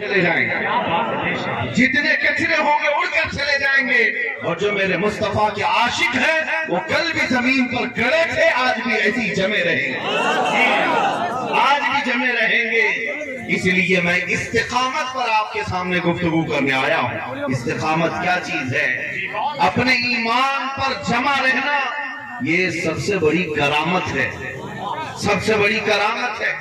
چلے جائیں گے، جتنے کچرے ہوں گے اڑ کر چلے جائیں گے، اور جو میرے مصطفیٰ کے عاشق ہیں وہ کل بھی زمین پر گڑے تھے، آج بھی ایسی جمے رہیں گے، آج بھی جمے رہیں گے۔ اس لیے میں استقامت پر آپ کے سامنے گفتگو کرنے آیا ہوں۔ استقامت کیا چیز ہے؟ اپنے ایمان پر جمع رہنا، یہ سب سے بڑی کرامت ہے، سب سے بڑی کرامت ہے۔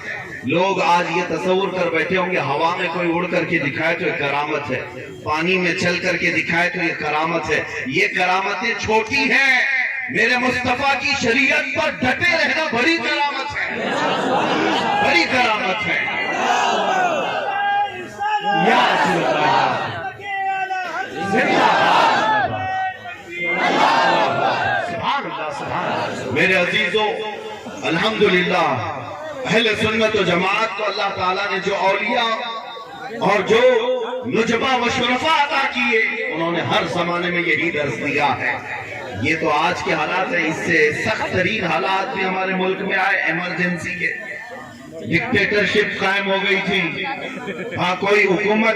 لوگ آج یہ تصور کر بیٹھے ہوں گے ہوا میں کوئی اڑ کر کے دکھائے تو یہ کرامت ہے، پانی میں چل کر کے دکھائے تو یہ کرامت ہے۔ یہ کرامتیں چھوٹی ہیں، میرے مصطفیٰ کی شریعت پر ڈٹے رہنا بڑی کرامت ہے، بڑی کرامت ہے۔ یا رسول اللہ، زندہ سبحان اللہ، سبحان اللہ۔ میرے عزیزوں، الحمدللہ اہل سنت و جماعت کو اللہ تعالیٰ نے جو اولیاء اور جو نجبہ و شرفاء عطا کیے، انہوں نے ہر زمانے میں یہی درس دیا ہے۔ یہ تو آج کے حالات ہیں، اس سے سخت ترین حالات بھی ہمارے ملک میں آئے، ایمرجنسی کے، ڈکٹیٹرشپ قائم ہو گئی تھی، ہاں کوئی حکومت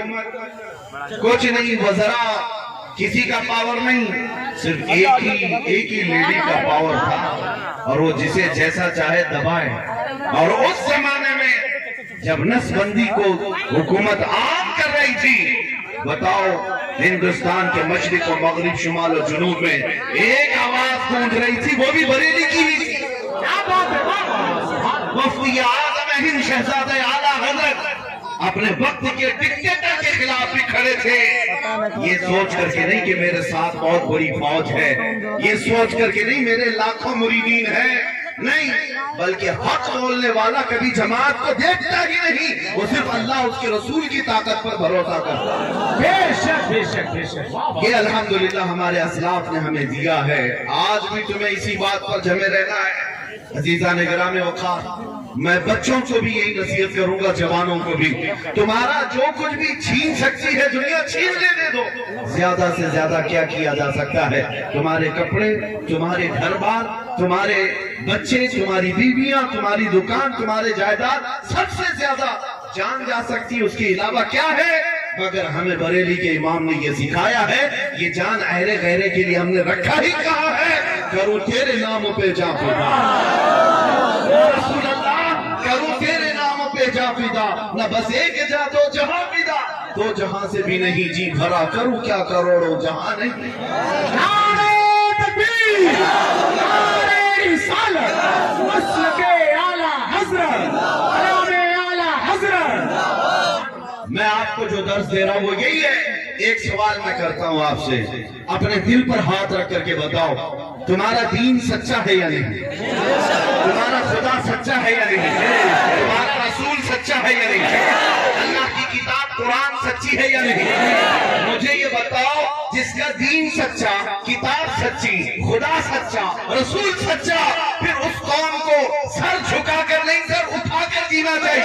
کچھ نہیں، وزراء کسی کا پاور نہیں، صرف ایک ہی لیڈی کا پاور تھا، اور وہ جسے جیسا چاہے دبائے۔ اور اس زمانے میں جب نس بندی کو حکومت عام کر رہی تھی، بتاؤ ہندوستان کے مشرق و مغرب، شمال و جنوب میں ایک آواز گونج رہی تھی، وہ بھی بریلی کی ہی تھی۔ مفتی اعظم ہند شہزادہ اعلیٰ حضرت اپنے وقت کے ڈکٹیٹر کے خلاف بھی کھڑے تھے، یہ سوچ کر کے نہیں کہ میرے ساتھ بہت بڑی فوج ہے، یہ سوچ کر کے نہیں میرے لاکھوں مریدین ہیں، نہیں، بلکہ حق بولنے والا کبھی جماعت کو دیکھتا ہی نہیں، وہ صرف اللہ اس کے رسول کی طاقت پر بھروسہ کرتا ہے۔ بے شک بے شک بے شک، یہ الحمدللہ ہمارے اسلاف نے ہمیں دیا ہے۔ آج بھی تمہیں اسی بات پر جمے رہنا ہے۔ عزیزان گرامی وقار، میں بچوں کو بھی یہی نصیحت کروں گا، جوانوں کو بھی، تمہارا جو کچھ بھی چھین سکتی ہے دنیا، چھین لے دو۔ زیادہ سے زیادہ کیا کیا جا سکتا ہے؟ تمہارے کپڑے، تمہارے گھر بار، تمہارے بچے، تمہاری بیویاں، تمہاری دکان، تمہارے جائیداد، سب سے زیادہ جان جا سکتی ہے۔ اس کے علاوہ کیا ہے؟ مگر ہمیں بریلی کے امام نے یہ سکھایا ہے، یہ جان اہرے غیرے کے لیے ہم نے رکھا ہی کہا ہے، کروں تیرے نام پہ جا فدا، رسول اللہ کروں تیرے نام پہ جا فدا، نہ بس ایک جا دو جہاں فدا، دو جہاں سے بھی نہیں جی بھرا، کروں کیا کروڑوں جہاں نہیں۔ نعرہ تکبیر، نعرہ رسالت، مسلک اعلیٰ حضرت، علامہ اعلیٰ حضرت۔ میں آپ کو جو درس دے رہا ہوں وہ یہی ہے۔ ایک سوال میں کرتا ہوں آپ سے، اپنے دل پر ہاتھ رکھ کر کے بتاؤ، تمہارا دین سچا ہے یا نہیں؟ تمہارا خدا سچا ہے یا نہیں؟ تمہارا رسول سچا ہے یا نہیں؟ اللہ کی کتاب قرآن سچی ہے یا نہیں؟ مجھے یہ بتاؤ، جس کا دین سچا، کتاب سچی، خدا سچا، رسول سچا، پھر اس قوم کو سر جھکا کر نہیں، سر اٹھا کر جینا چاہیے،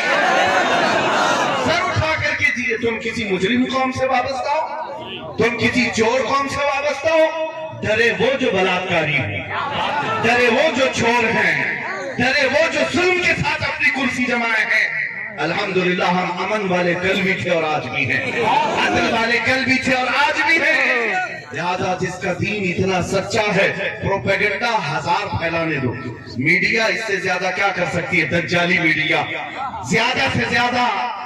سر اٹھا کر کے جیے۔ تم کسی مجرم قوم سے وابستہ ہو، تم کسی چور قوم سے وابستہ ہو، ڈرے وہ جو بلاکاری ہیں، ڈرے وہ جو چور ہیں، ڈرے وہ جو ظلم کے ساتھ اپنی کرسی جمائے ہیں۔ الحمدللہ ہم امن والے کل بھی تھے اور آج بھی ہیں، عدل والے کل بھی تھے اور آج بھی ہیں۔ لہذا جس کا دین اتنا سچا ہے، پروپیگنڈا ہزار پھیلانے دو، میڈیا اس سے زیادہ کیا کر سکتی ہے؟ دجالی میڈیا زیادہ سے زیادہ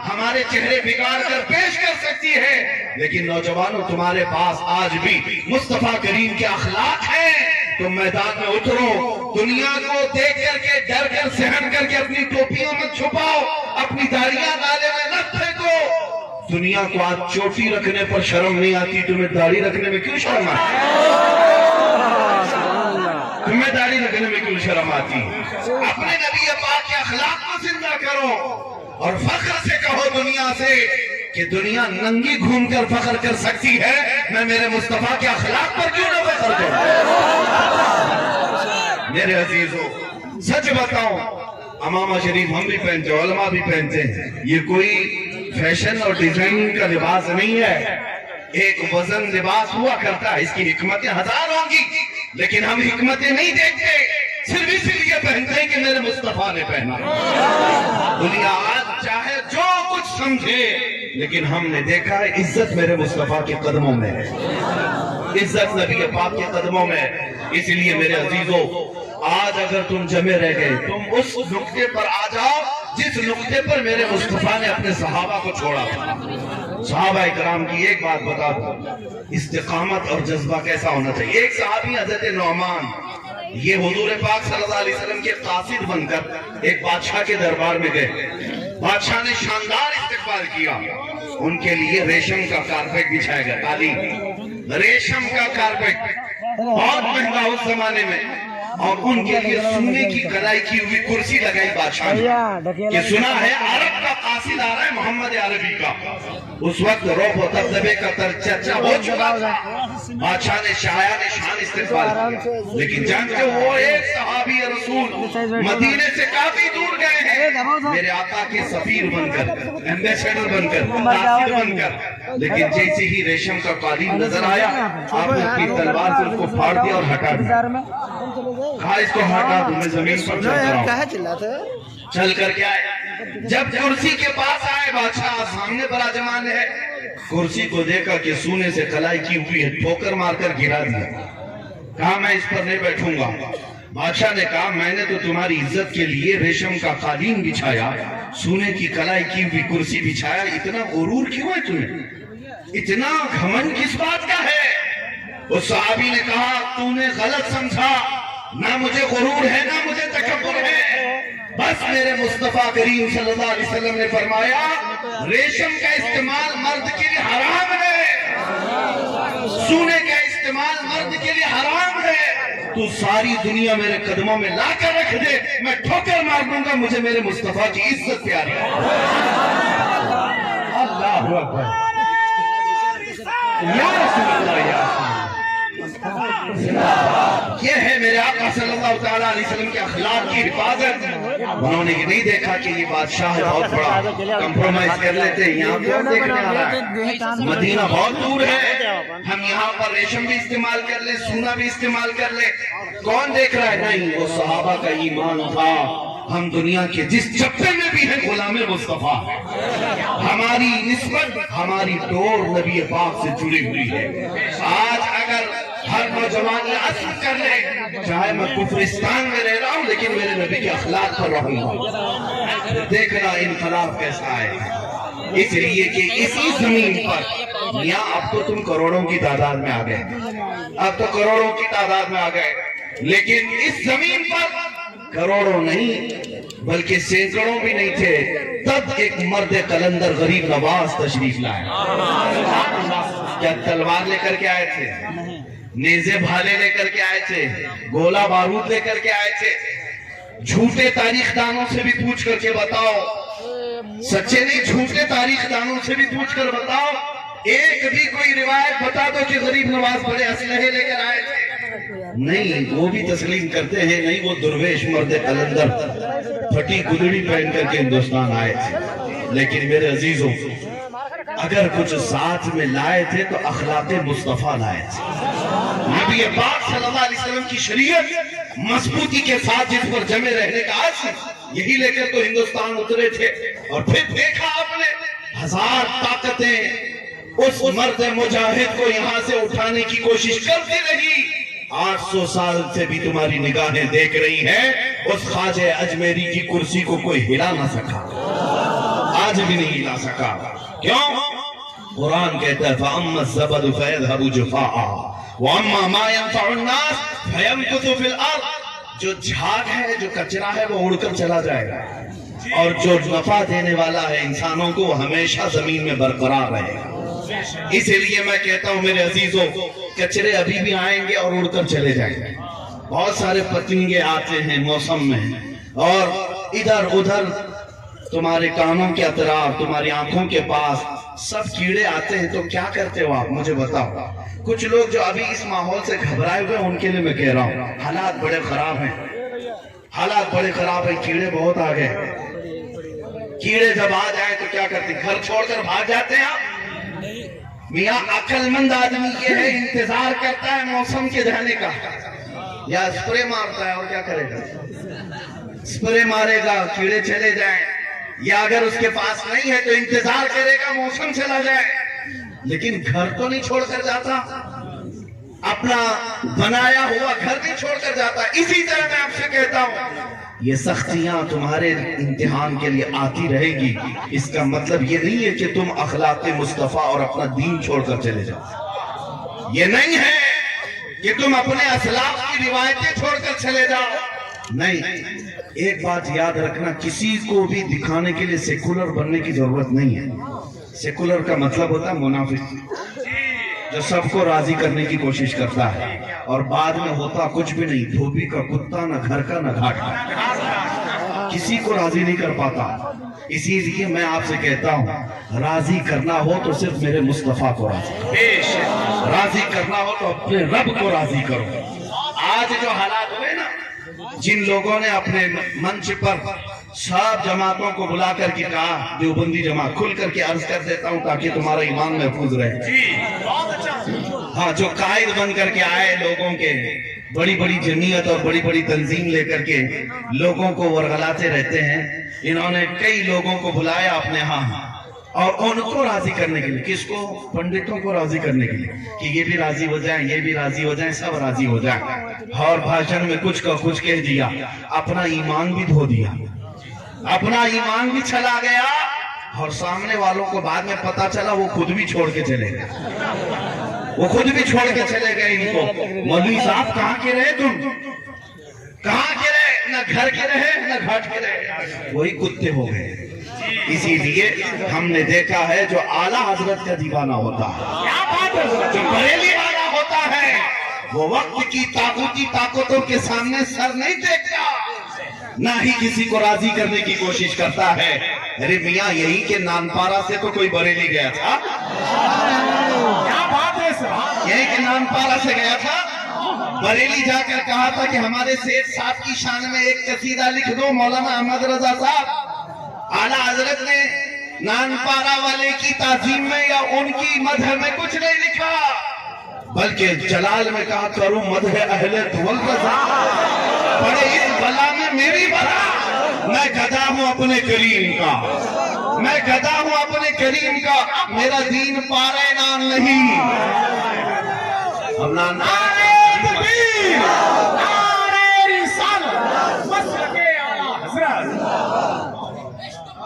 ہمارے چہرے بگاڑ کر پیش کر سکتی ہے، لیکن نوجوانوں تمہارے پاس آج بھی مصطفیٰ کریم کے اخلاق ہیں۔ تم میدان میں اترو، دنیا کو دیکھ کر کے ڈر کر سہن کر کے اپنی ٹوپیوں میں چھپاؤ، اپنی داڑیاں نالے میں نہ پھینکو۔ دنیا کو آج چوٹی رکھنے پر شرم نہیں آتی، تمہیں داڑھی رکھنے میں کیوں شرم آتی؟ تمہیں داڑھی رکھنے میں کیوں شرم آتی؟ اپنے نبی پاک کے اخلاق کو زندہ کرو، اور فخر سے کہو دنیا سے کہ دنیا ننگی گھوم کر فخر کر سکتی ہے، میں میرے مصطفیٰ کے اخلاق پر کیوں نہ فخر کروں؟ میرے عزیزوں، سچ بتاؤں، امامہ شریف ہم بھی پہنتے ہیں، علماء بھی پہنتے ہیں، یہ کوئی فیشن اور ڈیزائننگ کا لباس نہیں ہے، ایک وزن لباس ہوا کرتا ہے، اس کی حکمتیں ہزار ہوں گی، لیکن ہم حکمتیں نہیں دیکھتے، صرف اس لیے پہنتے ہیں کہ میرے مصطفیٰ نے پہنا۔ دنیا آج چاہے جو کچھ سمجھے، لیکن ہم نے دیکھا ہے عزت میرے مصطفیٰ کے قدموں میں ہے، عزت نبی پاک کے قدموں میں ہے۔ اس لیے میرے عزیزوں، آج اگر تم جمے رہ گئے، تم اس نقطے پر آ جاؤ جس نقطے پر میرے مصطفیٰ نے اپنے صحابہ کو چھوڑا تھا۔ صحابہ اکرام کی ایک بات بتا دو، استقامت اور جذبہ کیسا ہونا چاہیے۔ ایک صحابی حضرت نعمان، یہ حضور پاک صلی اللہ علیہ وسلم کے قاصد بن کر ایک بادشاہ کے دربار میں گئے۔ بادشاہ نے شاندار استقبال کیا، ان کے لیے ریشم کا کارپیٹ بچھایا گیا، قالین، ریشم کا کارپیٹ بہت مہنگا اس زمانے میں، اور ان کے لیے سونے کی کڑھائی کی ہوئی کرسی لگائی بادشاہ نے کہ سنا ہے عرب کا قاصد آ رہا ہے، محمد عربی کا۔ اس وقت رعب و دبدبے کا چرچا ہو چکا تھا، بادشاہ نے شایان شان استقبال کیا، لیکن جانتے وہ ایک صحابی رسول مدینے سے کافی دور گئے ہیں میرے آقا کے سفیر بن کر، ایمبیسیڈر بن کر، قاصد بن کر، لیکن جیسے ہی ریشم کا قالین نظر آیا، آپ نے اپنی تلوار سے اس کو پھاڑ دیا اور ہٹا دیا، کہا اس کو ہٹا دو، میں زمین پر چل رہا ہوں۔ چل کر کے آئے، جب کرسی کے پاس آئے، بادشاہ سامنے براجمان ہے، کرسی کو دیکھا کہ سونے سے کلائی کی ہوئی ہے، ٹھوکر مار کر گرا دیا، کہا میں اس پر نہیں بیٹھوں گا۔ بادشاہ نے کہا میں نے تو تمہاری عزت کے لیے ریشم کا قالین بچھایا، سونے کی کلائی کی ہوئی کرسی بچھایا، اتنا غرور کیوں ہے تمہیں؟ اتنا گھمنڈ کس بات کا ہے؟ اس صحابی نے کہا تو نے غلط سمجھا، نہ مجھے غرور ہے نہ مجھے تکبر ہے، بس میرے مصطفیٰ کریم صلی اللہ علیہ وسلم نے فرمایا ریشم کا استعمال مرد کے لیے حرام ہے، سونے کا استعمال مرد کے لیے حرام ہے، تو ساری دنیا میرے قدموں میں لا کر رکھ دے، میں ٹھوکر مار دوں گا، مجھے میرے مصطفیٰ کی عزت پیاری ہے۔ اللہ اکبر، یا رسول اللہ، یا یہ ہے میرے آقا صلی اللہ تعالیٰ علیہ وسلم کے اخلاق کی حفاظت۔ انہوں نے یہ نہیں دیکھا کہ یہ بادشاہ ہے بہت بڑا، کمپرومائز کر لیتے ہیں، یہاں کون دیکھنے آ رہا ہے، مدینہ بہت دور ہے، ہم یہاں پر ریشم بھی استعمال کر لیں، سونا بھی استعمال کر لیں، کون دیکھ رہا ہے؟ نہیں، وہ صحابہ کا ایمان تھا، ہم دنیا کے جس چپے میں بھی ہیں غلام مصطفیٰ ہے، ہماری نسبت، ہماری ڈور نبی پاک سے جڑی ہوئی ہے۔ آج اگر ہر نوجوان یہ عزم کر لے، چاہے میں کفرستان میں رہ رہا ہوں لیکن میرے نبی کے اخلاق پر رہوں گا، دیکھنا انقلاب کیسا ہے۔ اس لیے کہ اسی زمین پر یہاں اب تو تم کروڑوں کی تعداد میں آ گئے، اب تو کروڑوں کی تعداد میں آ گئے، لیکن اس زمین پر کروڑوں نہیں بلکہ سینکڑوں بھی نہیں تھے، تب ایک مرد قلندر غریب نواز تشریف لائے۔ کیا تلوار لے کر کے آئے تھے؟ نیزے بھالے لے کر کے آئے تھے؟ گولا بارود لے کر کے آئے تھے؟ جھوٹے تاریخ دانوں سے بھی پوچھ کر کے بتاؤ، سچے نہیں جھوٹے تاریخ دانوں سے بھی پوچھ کر بتاؤ، ایک بھی کوئی روایت بتا دو کہ غریب نواز بڑے اسلحے لے کر آئے تھے؟ نہیں، وہ بھی تسلیم کرتے ہیں نہیں، وہ درویش مرد قلندر پھٹی گدڑی پہن کر کے ہندوستان آئے تھے۔ لیکن میرے عزیزوں، اگر کچھ ساتھ میں لائے تھے تو اخلاق مصطفیٰ لائے تھے، نبی پاک صلی اللہ علیہ وسلم کی شریعت مضبوطی کے ساتھ جس پر جمے رہنے کا عزم، یہی لے کر تو ہندوستان اترے تھے، اور پھر دیکھا آپ نے ہزار طاقتیں اس مرد مجاہد کو یہاں سے اٹھانے کی کوشش کرتی رہی، 800 سال سے بھی تمہاری نگاہیں دیکھ رہی ہیں، اس خواجہ اجمیری کی کرسی کو کوئی ہلا نہ سکا، آج بھی نہیں ہلا سکا۔ کیوں؟ قرآن کہتا ہے فَأَمَّا الزَّبَدُ فَيَذْهَبُ جُفَاءً وَأَمَّا مَا يَنْفَعُ النَّاسَ فَيَمْكُثُ فِي الْأَرْضِ، جو جھاگ ہے، جو کچرا ہے، وہ اڑ کر چلا جائے گا، اور جو نفع دینے والا ہے انسانوں کو، وہ ہمیشہ زمین میں برقرار رہے گا۔ اس لیے میں کہتا ہوں میرے عزیزوں، کچرے ابھی بھی آئیں گے اور اڑ کر چلے جائیں گے، بہت سارے پتنگے آتے ہیں موسم میں، اور ادھر ادھر تمہارے کانوں کے اطراف، تمہاری آنکھوں کے پاس سب کیڑے آتے ہیں، تو کیا کرتے ہو آپ مجھے بتاؤ؟ کچھ لوگ جو ابھی اس ماحول سے گھبرائے ہوئے ان کے لیے میں کہہ رہا ہوں، حالات بڑے خراب ہیں، حالات بڑے خراب ہیں، کیڑے بہت آ گئے، کیڑے جب آ جائیں تو کیا کرتے ہیں؟ گھر چھوڑ کر بھاگ جاتے ہیں آپ؟ میاں عقل مند آدمی یہ ہے، انتظار کرتا ہے موسم کے جانے کا، یا اسپرے مارتا ہے، اور کیا کرے گا؟ اسپرے مارے گا، کیڑے چلے جائیں، یا اگر اس کے پاس نہیں ہے تو انتظار کرے گا موسم چلا جائے، لیکن گھر تو نہیں چھوڑ کر جاتا، اپنا بنایا ہوا گھر نہیں چھوڑ کر جاتا۔ اسی طرح میں آپ سے کہتا ہوں یہ سختیاں تمہارے امتحان کے لیے آتی رہے گی، اس کا مطلب یہ نہیں ہے کہ تم اخلاق مصطفیٰ اور اپنا دین چھوڑ کر چلے جاؤ، یہ نہیں ہے کہ تم اپنے اسلاف کی روایتیں چھوڑ کر چلے جاؤ، نہیں۔ ایک بات یاد رکھنا، کسی کو بھی دکھانے کے لیے سیکولر بننے کی ضرورت نہیں ہے۔ سیکولر کا مطلب ہوتا ہے منافق، جو سب کو راضی کرنے کی کوشش کرتا ہے اور بعد میں ہوتا کچھ بھی نہیں، دھوبی کا کتا، نہ گھر کا نہ گھاٹ کا، کسی کو راضی نہیں کر پاتا۔ اسی لیے میں آپ سے کہتا ہوں راضی کرنا ہو تو صرف میرے مصطفیٰ کو راضی کرنا ہو تو اپنے رب کو راضی کرو۔ آج جو حالات ہوئے نا، جن لوگوں نے اپنے منچ پر سب جماعتوں کو بلا کر کے کہا، دیوبندی جماعت کھل کر کے عرض کر دیتا ہوں تاکہ تمہارا ایمان محفوظ رہے، ہاں جو قائد بن کر کے آئے لوگوں کے، بڑی بڑی جمعیت اور بڑی بڑی تنظیم لے کر کے لوگوں کو ورغلاتے رہتے ہیں، انہوں نے کئی لوگوں کو بلایا اپنے ہاں اور ان کو راضی کرنے کے لیے، کس کو؟ پنڈتوں کو راضی کرنے کے لیے کہ یہ بھی راضی ہو جائیں، یہ بھی راضی ہو جائیں، سب راضی ہو جائیں، اور بھاشن میں کچھ کا کچھ کہہ دیا، اپنا ایمان بھی دھو دیا، اپنا ایمان بھی چلا گیا، اور سامنے والوں کو بعد میں پتا چلا وہ خود بھی چھوڑ کے چلے گئے، وہ خود بھی چھوڑ کے چلے گئے ان کو۔ مولوی صاحب کہاں کے رہے تم؟ کہاں کے رہے؟ نہ گھر کے رہے نہ گھاٹ کے رہے، وہی کتے ہو گئے۔ اسی لیے ہم نے دیکھا ہے جو اعلیٰ حضرت کا دیوانہ ہوتا ہے، جو بریلی والا ہوتا ہے، وہ وقت کی طاغوتی طاقتوں کے سامنے سر نہیں دیکھتا، نہ ہی کسی کو راضی کرنے کی کوشش کرتا ہے۔ ارے میاں یہی کہ نانپارہ سے تو کوئی بریلی گیا تھا، یہی کہ نانپارہ سے گیا تھا، بریلی جا کر کہا تھا کہ ہمارے سیٹھ صاحب کی شان میں ایک قصیدہ لکھ دو، مولانا احمد رضا صاحب۔ اعلیٰ حضرت نے نانپارہ والے کی تعظیم میں یا ان کی مدح میں کچھ نہیں لکھا، بلکہ جلال میں کہا کروں مدح اہل رضا، پڑے اس بلا میں میری بلا، میں گدھا ہوں اپنے کریم کا، میں گدھا ہوں اپنے کریم کا، میرا دین پارے نان نہیں۔ اب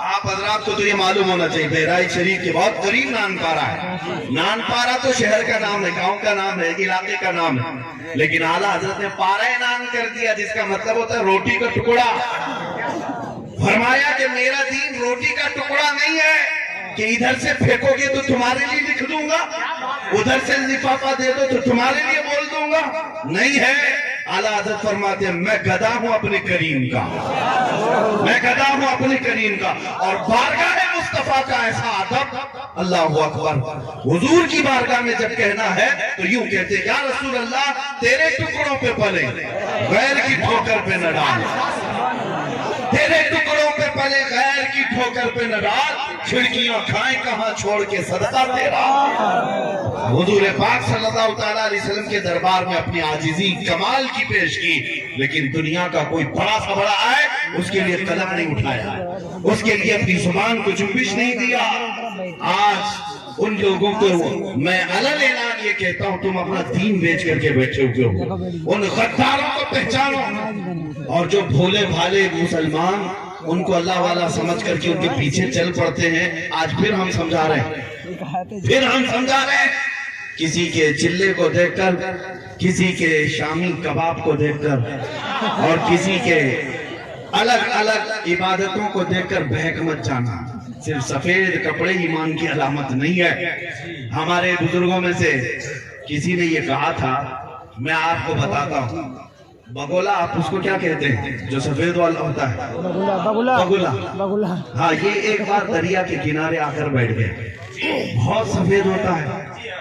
آپ حضرات کو تو یہ معلوم ہونا چاہیے بہرائچ شریف کے بہت قریب نانپارہ ہے۔ نانپارہ تو شہر کا نام ہے، گاؤں کا نام ہے، علاقے کا نام ہے، لیکن اعلیٰ حضرت نے پارہ نان کر دیا، جس کا مطلب ہوتا ہے روٹی کا ٹکڑا۔ فرمایا کہ میرا دین روٹی کا ٹکڑا نہیں ہے کہ ادھر سے پھینکو گے تو تمہارے لیے لکھ دوں گا، ادھر سے لفافہ دے دو تو تمہارے لیے بول دوں گا، نہیں ہے۔ اعلیٰ حضرت فرماتے ہیں میں گدھا ہوں اپنے کریم کا، میں گدھا ہوں اپنے کریم کا، اور بارگاہ مصطفیٰ کا ایسا ادب، اللہ اکبر، حضور کی بارگاہ میں جب کہنا ہے تو یوں کہتے ہیں یا رسول اللہ تیرے ٹکڑوں پہ پلے غیر کی ٹھوکر پہ نہ ڈال، تیرے ٹکڑوں پہ پلے غیر کی ٹھوکر پہ نہ ڈال، کھڑکیاں کھائیں کہاں چھوڑ کے صدقہ تیرا۔ حضور پاک صلی اللہ تعالیٰ علیہ وسلم کے دربار میں اپنی عاجزی کمال کی پیش کی، لیکن دنیا کا کوئی بڑا سا بڑا آئے اس کے لیے قلم نہیں اٹھایا، اس کے لیے اپنی زبان کو جنبش نہیں دیا۔ آج ان لوگوں کو میں علل اعلان یہ کہتا ہوں تم اپنا دین بیچ کر کے بیٹھے ہوئے ہو، ان غداروں کو پہچانو، اور جو بھولے بھالے مسلمان ان کو اللہ والا سمجھ کر کے ان کے پیچھے چل پڑتے ہیں، آج پھر ہم سمجھا رہے ہیں، کسی کے چلے کو دیکھ کر، کسی کے شامی کباب کو دیکھ کر، اور کسی کے الگ الگ عبادتوں کو دیکھ کر بہک مت جانا۔ صرف سفید کپڑے ایمان کی علامت نہیں ہے۔ ہمارے بزرگوں میں سے کسی نے یہ کہا تھا، میں آپ کو بتاتا ہوں، بگولا آپ اس کو کیا کہتے ہیں جو سفید والا ہوتا ہے؟ بگولا۔ ہاں، یہ ایک بار دریا کے کنارے آ کر بیٹھ گئے، بہت سفید ہوتا ہے،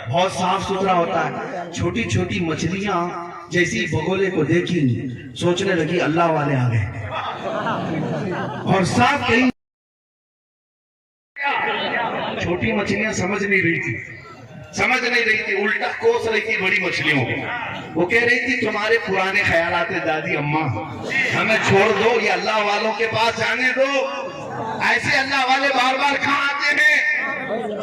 بہت صاف ستھرا ہوتا ہے، چھوٹی چھوٹی مچھلیاں جیسی بگولے کو دیکھی سوچنے لگی اللہ والے آ گئے، اور ساتھ کہیں چھوٹی مچھلیاں سمجھ نہیں رہی تھی، الٹا کوس رہی تھی بڑی مچھلیوں کو۔ وہ کہہ رہی تھی تمہارے پرانے خیالات دادی اماں، ہمیں چھوڑ دو، یہ اللہ والوں کے پاس جانے دو، ایسے اللہ والے بار بار کہاں آتے ہیں؟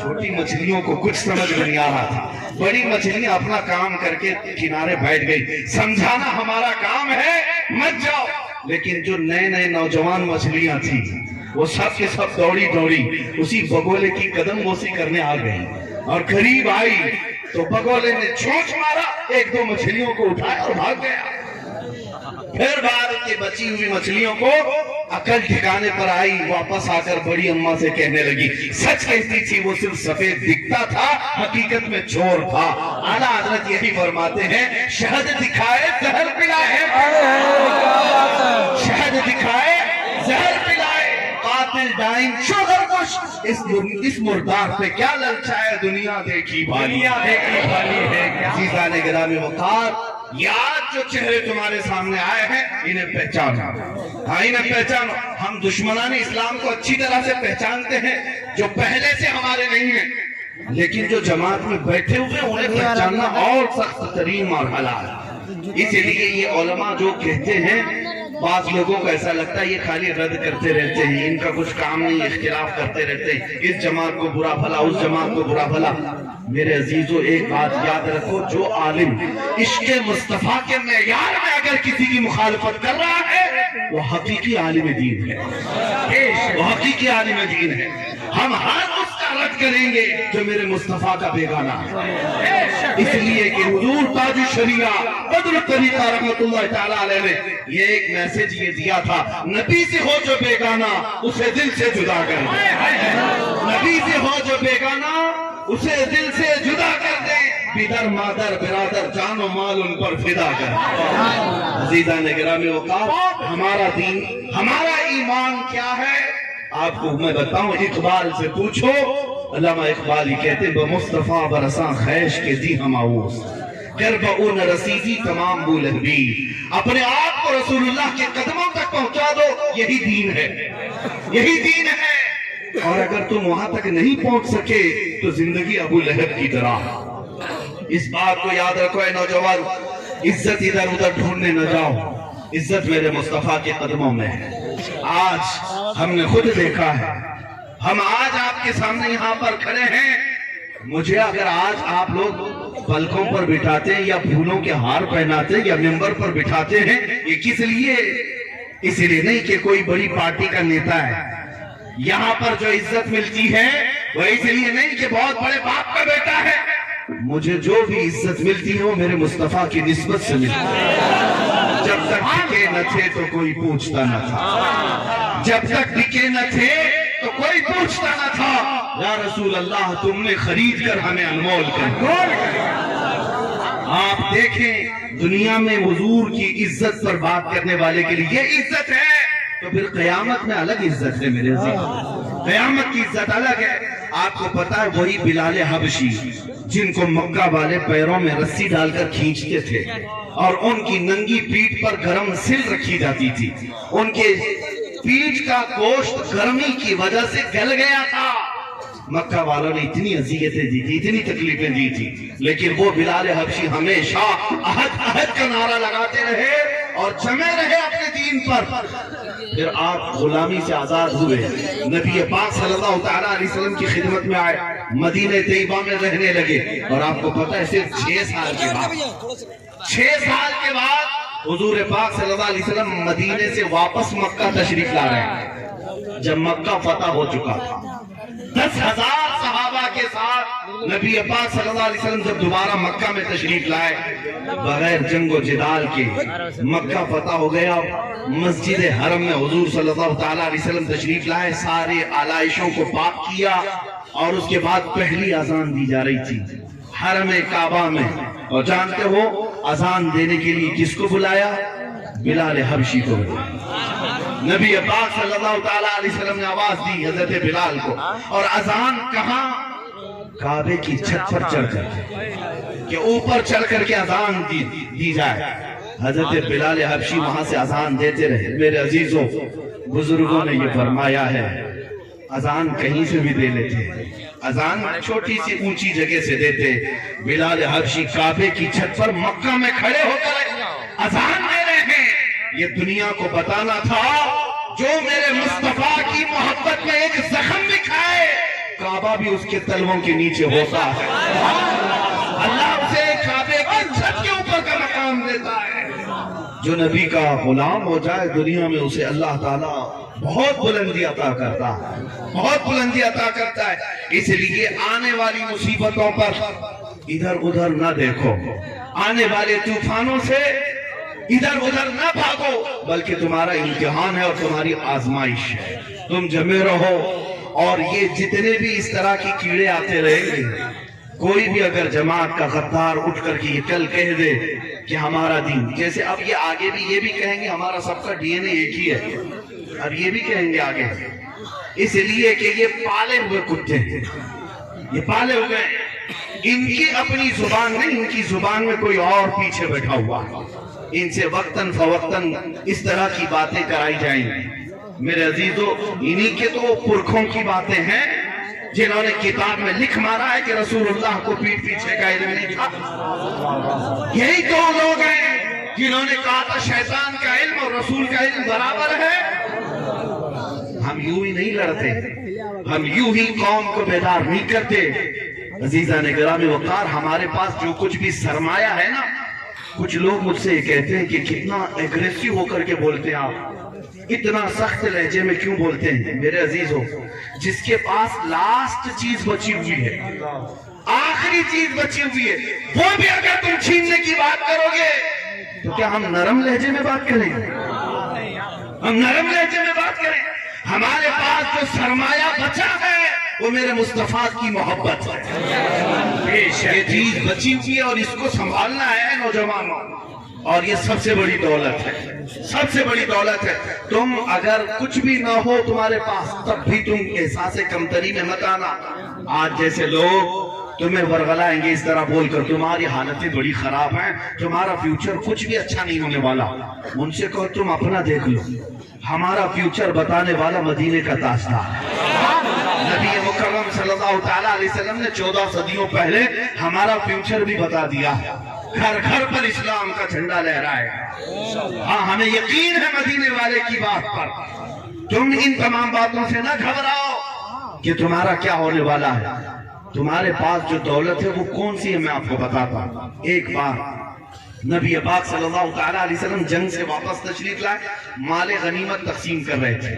چھوٹی مچھلیوں کو کچھ سمجھ نہیں آ رہا تھا، بڑی مچھلیاں اپنا کام کر کے کنارے بیٹھ گئی، سمجھانا ہمارا کام ہے مت جاؤ۔ لیکن جو نئے نئے نوجوان مچھلیاں تھیں وہ سب کے سب دوڑی دوڑی اسی بگولے کی قدم بوسی کرنے آ گئی، اور قریب آئی تو بگولے نے چونچ مارا، ایک دو مچھلیوں کو اٹھایا اور بھاگ گیا۔ پھر بعد کی بچی ہوئی مچھلیوں کو عقل ٹھکانے پر آئی، واپس آ کر بڑی اماں سے کہنے لگی سچ کہتی تھی وہ صرف سفید دکھتا تھا، حقیقت میں چور تھا۔ اعلیٰ حضرت یہی فرماتے ہیں شہد دکھائے زہر پلائے، شہد دکھائے زہر پلائے، قاتل ڈائن شوہر کش، اس مردار پہ کیا للچائے دنیا دیکھی بھالی ہے۔ عزیزان گرامی وقار، یہ آج جو چہرے تمہارے سامنے آئے ہیں انہیں پہچانو، ہاں انہیں پہچانو۔ ہم دشمنان اسلام کو اچھی طرح سے پہچانتے ہیں جو پہلے سے ہمارے نہیں ہیں، لیکن جو جماعت میں بیٹھے ہوئے انہیں پہچاننا اور سخت ترین مرحلہ ہے۔ اس لیے یہ علماء جو کہتے ہیں، بعض لوگوں کو ایسا لگتا ہے یہ خالی رد کرتے رہتے ہیں، ان کا کچھ کام نہیں، اختلاف کرتے رہتے ہیں، اس جماعت کو برا بھلا، اس جماعت کو برا بھلا۔ میرے عزیزو ایک بات یاد رکھو، جو عالم عشق مصطفیٰ کے معیار میں اگر کسی کی مخالفت کر رہا ہے وہ حقیقی عالم دین ہے، وہ حقیقی عالم دین ہے۔ ہم ہر اس کا رد کریں گے جو میرے مصطفیٰ کا بیگانہ ہے، اس لیے کہ حضور تاج الشریعہ بدر الطریقہ رحمت اللہ تعالیٰ علیہ نے یہ ایک میسج یہ دیا تھا، نبی سے ہو جو بیگانہ اسے دل سے جدا کر دے، نبی سے ہو جو بیگانہ اسے دل سے جدا کر دے، پدر مادر برادر جان و مال ان پر فدا کر دے۔ عزیزان گرامی وقار، ہمارا دین، ہمارا ایمان کیا ہے؟ آپ کو میں بتاؤں، اقبال سے پوچھو، علامہ اقبال ہی کہتے ہیں بمصطفیٰ برساں خیش کے دی ہم آؤس کربعون رسیزی تمام بولن بھی، اپنے آپ کو رسول اللہ کے قدموں تک پہنچا دو، یہی دین ہے، یہی دین ہے۔ اور اگر تم وہاں تک نہیں پہنچ سکے تو زندگی ابو لہب کی طرح۔ اس بات کو یاد رکھو اے نوجوان، عزت ادھر ادھر ڈھونڈنے نہ جاؤ، عزت میرے مصطفیٰ کے قدموں میں ہے۔ آج ہم نے خود دیکھا ہے، ہم آج آپ کے سامنے یہاں پر کھڑے ہیں، مجھے اگر آج آپ لوگ پلکوں پر بٹھاتے ہیں یا پھولوں کے ہار پہناتے ہیں یا ممبر پر بٹھاتے ہیں، یہ کس لیے؟ اس لیے نہیں کہ کوئی بڑی پارٹی کا نیتا ہے، یہاں پر جو عزت ملتی ہے وہ اس لیے نہیں کہ بہت بڑے باپ کا بیٹا ہے، مجھے جو بھی عزت ملتی ہے وہ میرے مصطفیٰ کی نسبت سے ملتی ہے۔ جب تک ٹکے نہ تھے تو کوئی پوچھتا نہ تھا، جب تک ٹکے نہ تھے تو کوئی پوچھتا نہ تھا، یا رسول اللہ تم نے خرید کر ہمیں انمول کر دیا۔ آپ دیکھیں دنیا میں حضور کی عزت پر بات کرنے والے کے لیے یہ عزت ہے، تو پھر قیامت میں الگ عزت ہے میرے عزیز، قیامت کی عزت الگ ہے۔ آپ کو پتا ہے وہی بلال حبشی جن کو مکہ والے پیروں میں رسی ڈال کر کھینچتے تھے اور ان کی ننگی پیٹھ پر گرم سل رکھی جاتی تھی، ان کے پیٹھ کا گوشت گرمی کی وجہ سے گل گیا تھا، مکہ والوں نے اتنی اذیتیں دی تھی، اتنی تکلیفیں دی تھی، لیکن وہ بلال حبشی ہمیشہ عہد عہد کا نعرہ لگاتے رہے اور جمے رہے اپنے دین پر۔ پھر آپ غلامی سے آزاد ہوئے، نبی پاک صلی اللہ تعالیٰ علیہ وسلم کی خدمت میں آئے، مدینہ طیبہ میں رہنے لگے، اور آپ کو پتہ ہے صرف 6 سال کے بعد حضور پاک صلی اللہ علیہ وسلم مدینے سے واپس مکہ تشریف لا رہے ہیں۔ جب مکہ فتح ہو چکا تھا، 10,000 صحابہ کے ساتھ نبی پاک صلی اللہ علیہ وسلم جب دوبارہ مکہ میں تشریف لائے، بغیر جنگ و جدال کے مکہ فتح ہو گیا، مسجد حرم میں حضور صلی اللہ تعالیٰ علیہ وسلم تشریف لائے، سارے آلائشوں کو پاک کیا، اور اس کے بعد پہلی اذان دی جا رہی تھی حرم کعبہ میں، اور جانتے ہو اذان دینے کے لیے کس کو بلایا؟ بلال حبشی کو۔ نبی پاک صلی اللہ تعالیٰ علیہ وسلم نے آواز دی حضرت بلال کو، اور اذان کہاں؟ کعبے کی چھت پر چڑھ کر کہ اوپر چڑھ کر کے اذان دی جائے۔ حضرت بلال حبشی وہاں سے اذان دیتے رہے۔ میرے عزیزوں، بزرگوں نے یہ فرمایا ہے اذان کہیں سے بھی دے لیتے، اذان چھوٹی سی اونچی جگہ سے دیتے، بلال حبشی کعبے کی چھت پر مکہ میں کھڑے ہو کر اذان دے رہے ہیں۔ یہ دنیا کو بتانا تھا جو میرے مصطفیٰ کی محبت میں ایک زخم بھی کھائے کعبہ بھی اس کے تلووں کے نیچے ہوتا ہے. اللہ اسے کعبے کی چھت کے اوپر کا مقام دیتا ہے. جو نبی کا غلام ہو جائے دنیا میں اسے اللہ تعالیٰ بہت بلندی عطا کرتا ہے, بہت بلندی عطا کرتا ہے. اس لیے آنے والی مصیبتوں پر ادھر ادھر نہ دیکھو, آنے والے طوفانوں سے ادھر ادھر نہ بھاگو, بلکہ تمہارا امتحان ہے اور تمہاری آزمائش ہے. تم جمے رہو, اور یہ جتنے بھی اس طرح کی کیڑے آتے رہیں گے, کوئی بھی اگر جماعت کا غدار اٹھ کر کے یہ کل کہہ دے کہ ہمارا دین, جیسے اب یہ آگے بھی یہ بھی کہیں گے ہمارا سب کا ڈی این اے ایک ہی ہے, اب یہ بھی کہیں گے آگے, اس لیے کہ یہ پالے ہوئے کتے ہیں, یہ پالے ہوئے ہیں, ان کی اپنی زبان نہیں, ان کی زبان میں کوئی اور پیچھے بیٹھا ہوا, ان سے وقتاً فوقتاً اس طرح کی باتیں کرائی جائیں گی. میرے عزیزو, انہی کے تو پرکھوں کی باتیں ہیں جنہوں نے کتاب میں لکھ مارا ہے کہ رسول اللہ کو پیٹھ پیچھے کا علم نہیں تھا. یہی تو لوگ ہیں جنہوں نے کہا تھا شیطان کا علم اور رسول کا علم برابر ہے. ہم یوں ہی نہیں لڑتے, ہم یوں ہی قوم کو بیدار نہیں کرتے. عزیزان گرامی وقار, ہمارے پاس جو کچھ بھی سرمایہ ہے نا, کچھ لوگ مجھ سے یہ کہتے ہیں کہ کتنا ایگریسو ہو کر کے بولتے ہیں آپ, اتنا سخت لہجے میں کیوں بولتے ہیں. میرے عزیزو, جس کے پاس لاسٹ چیز بچی ہوئی ہے, آخری چیز بچی ہوئی ہے, وہ بھی اگر تم چھیننے کی بات کرو گے تو کیا ہم نرم لہجے میں بات کریں گے؟ ہم نرم لہجے میں بات کریں؟ ہمارے پاس جو سرمایہ بچا ہے وہ میرے مصطفیٰ کی محبت ہے. یہ چیز بچی ہوئی ہے اور اس کو سنبھالنا ہے نوجوانوں, اور یہ سب سے بڑی دولت ہے, سب سے بڑی دولت ہے. تم اگر کچھ بھی نہ ہو تمہارے پاس تب بھی تم احساس کمتری میں مت آنا. آج جیسے لوگ تمہیں ورغلائیں گے اس طرح بول کر تمہاری حالتیں بڑی خراب ہیں, تمہارا فیوچر کچھ بھی اچھا نہیں ہونے والا. ان سے کہو تم اپنا دیکھ لو, ہمارا فیوچر بتانے والا مدینے کا تاجدار نبی مکرم صلی اللہ تعالیٰ علیہ وسلم نے 14 صدیوں پہلے ہمارا فیوچر بھی بتا دیا. گھر گھر پر اسلام کا جھنڈا لہرائے. ہاں, ہمیں یقین ہے مدینے والے کی بات پر. تم ان تمام باتوں سے نہ گھبراؤ کہ تمہارا کیا ہونے والا ہے. تمہارے پاس جو دولت ہے وہ کون سی ہے میں آپ کو بتاتا ہوں. ایک بار نبی پاک صلی اللہ تعالیٰ علیہ وسلم جنگ سے واپس تشریف لائے, مال غنیمت تقسیم کر رہے تھے.